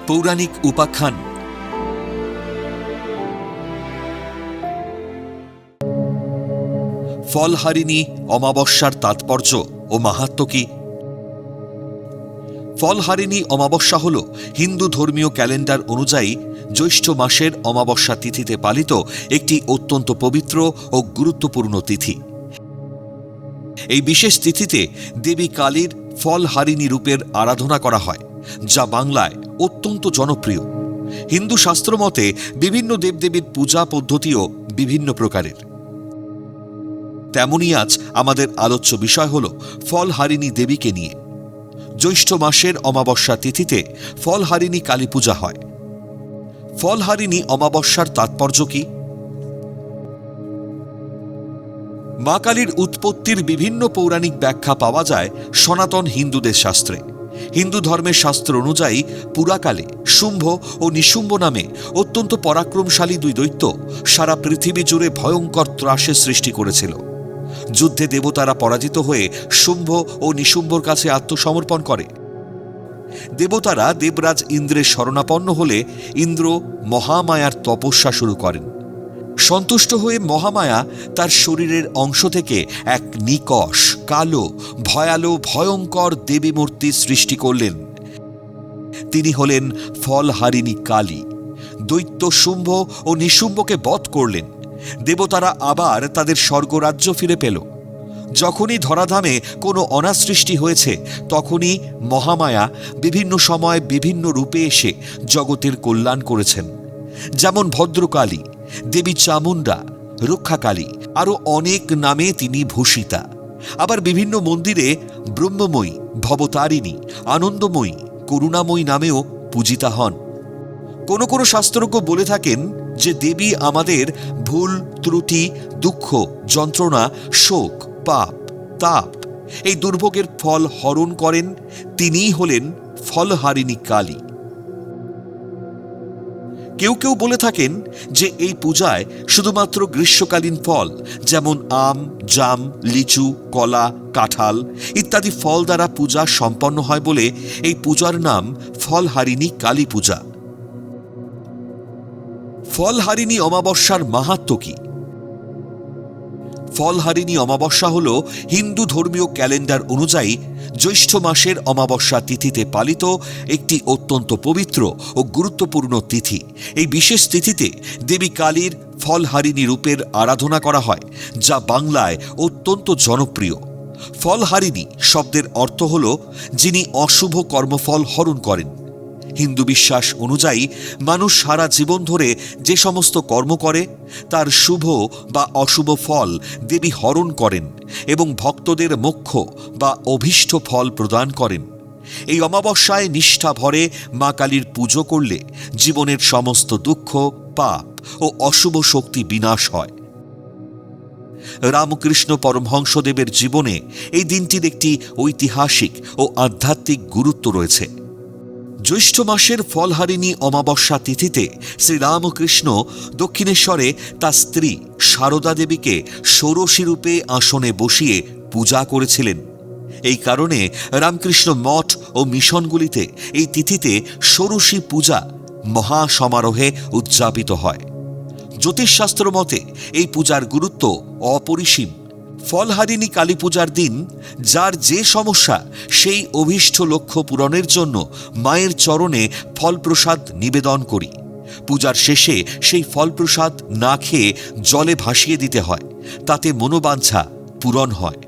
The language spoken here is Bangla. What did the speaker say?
পৌরাণিক উপাখ্যান। ফলহারিণী অমাবস্যার তাৎপর্য ও মাহাত্ম্য কি? ফলহারিণী অমাবস্যা হল হিন্দু ধর্মীয় ক্যালেন্ডার অনুযায়ী জ্যৈষ্ঠ মাসের অমাবস্যা তিথিতে পালিত একটি অত্যন্ত পবিত্র ও গুরুত্বপূর্ণ তিথি। এই বিশেষ তিথিতে দেবী কালীর ফলহারিণী রূপের আরাধনা করা হয়, যা বাংলায় অত্যন্ত জনপ্রিয়। হিন্দু শাস্ত্র মতে বিভিন্ন দেবদেবীর পূজা পদ্ধতিও বিভিন্ন প্রকারের। তেমনই আজ আমাদের আলোচ্য বিষয় হল ফলহারিণী দেবীকে নিয়ে। জ্যৈষ্ঠ মাসের অমাবস্যা তিথিতে ফলহারিণী কালী পূজা হয়। ফলহারিণী অমাবস্যার তাৎপর্য কি? মা কালীর উৎপত্তির বিভিন্ন পৌরাণিক ব্যাখ্যা পাওয়া যায় সনাতন হিন্দুদের শাস্ত্রে। হিন্দু ধর্মের শাস্ত্র অনুযায়ী পুরাকালে শুম্ভ ও নিশুম্ভ নামে অত্যন্ত পরাক্রমশালী দুই দৈত্য সারা পৃথিবী জুড়ে ভয়ঙ্কর ত্রাসের সৃষ্টি করেছিল। যুদ্ধে দেবতারা পরাজিত হয়ে শুম্ভ ও নিশুম্ভর কাছে আত্মসমর্পণ করে। দেবতারা দেবরাজ ইন্দ্রের শরণাপন্ন হলে ইন্দ্র মহামায়ার তপস্যা শুরু করেন। সন্তুষ্ট হয়ে মহামায়া তার শরীরের অংশ থেকে এক নিকষ, কালো, ভয়ালো, ভয়ঙ্কর দেবী মূর্তি সৃষ্টি করলেন। তিনি হলেন ফলহারিণী কালী। দৈত্য শুম্ভ ও নিশুম্ভকে বধ করলেন। দেবতারা আবার তাদের স্বর্গরাজ্য ফিরে পেল। যখনই ধরাধামে কোনো অনাসৃষ্টি হয়েছে, তখনই মহামায়া বিভিন্ন সময় বিভিন্ন রূপে এসে জগতের কল্যাণ করেছেন। যেমন ভদ্রকালী, দেবী চামুণ্ডা, রক্ষাকালী, আরও অনেক নামে তিনি ভূষিতা। আবার বিভিন্ন মন্দিরে ব্রহ্মময়ী, ভবতারিণী, আনন্দময়ী, করুণাময়ী নামেও পূজিতা হন। কোনো কোনো শাস্ত্রজ্ঞ বলে থাকেন যে দেবী আমাদের ভুল, ত্রুটি, দুঃখ, যন্ত্রণা, শোক, পাপ, তাপ এই দুর্ভোগের ফল হরণ করেন। তিনিই হলেন ফলহারিণী কালী। কেউ কেউ বলে থাকেন যে এই পূজায় শুধুমাত্র গ্রীষ্মকালীন ফল যেমন আম, জাম, লিচু, কলা, কাঁঠাল ইত্যাদি ফল দ্বারা পূজা সম্পন্ন হয় বলে এই পূজার নাম ফলহারিণী কালী পূজা। ফলহারিণী অমাবস্যার মাহাত্ম্য কি? ফলহারিণী অমাবস্যা হল হিন্দু ধর্মীয় ক্যালেন্ডার অনুযায়ী জ্যৈষ্ঠ মাসের অমাবস্যা তিথিতে পালিত একটি অত্যন্ত পবিত্র ও গুরুত্বপূর্ণ তিথি। এই বিশেষ তিথিতে দেবী কালীর ফলহারিণী রূপের আরাধনা করা হয়, যা বাংলায় অত্যন্ত জনপ্রিয়। ফলহারিণী শব্দের অর্থ হল যিনি অশুভ কর্মফল হরণ করেন। হিন্দু বিশ্বাস অনুযায়ী মানুষ সারা জীবন ধরে যে সমস্ত কর্ম করে তার শুভ বা অশুভ ফল দেবী হরণ করেন এবং ভক্তদের মোক্ষ বা অভীষ্ট ফল প্রদান করেন। এই অমাবস্যায় নিষ্ঠা ভরে মা কালীর পুজো করলে জীবনের সমস্ত দুঃখ, পাপ ও অশুভ শক্তি বিনাশ হয়। রামকৃষ্ণ পরমহংসদেবের জীবনে এই দিনটির একটি ঐতিহাসিক ও আধ্যাত্মিক গুরুত্ব রয়েছে। জ্যৈষ্ঠ মাসের ফলহারিণী অমাবস্যা তিথিতে শ্রীরামকৃষ্ণ দক্ষিণেশ্বরে তার স্ত্রী সারদা দেবীকে ষোড়শী রূপে আসনে বসিয়ে পূজা করেছিলেন। এই কারণে রামকৃষ্ণ মঠ ও মিশনগুলিতে এই তিথিতে ষোড়শী পূজা মহা সমারোহে উদযাপিত হয়। জ্যোতিষশাস্ত্র মতে এই পূজার গুরুত্ব অপরিসীম। ফলহারিণী কালী পূজার দিন যার যে সমস্যা, সেই অভীষ্ট লক্ষ্য পূরণের জন্য মায়ের চরণে ফলপ্রসাদ নিবেদন করি। পূজার শেষে সেই ফলপ্রসাদ না খেয়ে জলে ভাসিয়ে দিতে হয়, তাতে মনোবাঞ্ছা পূরণ হয়।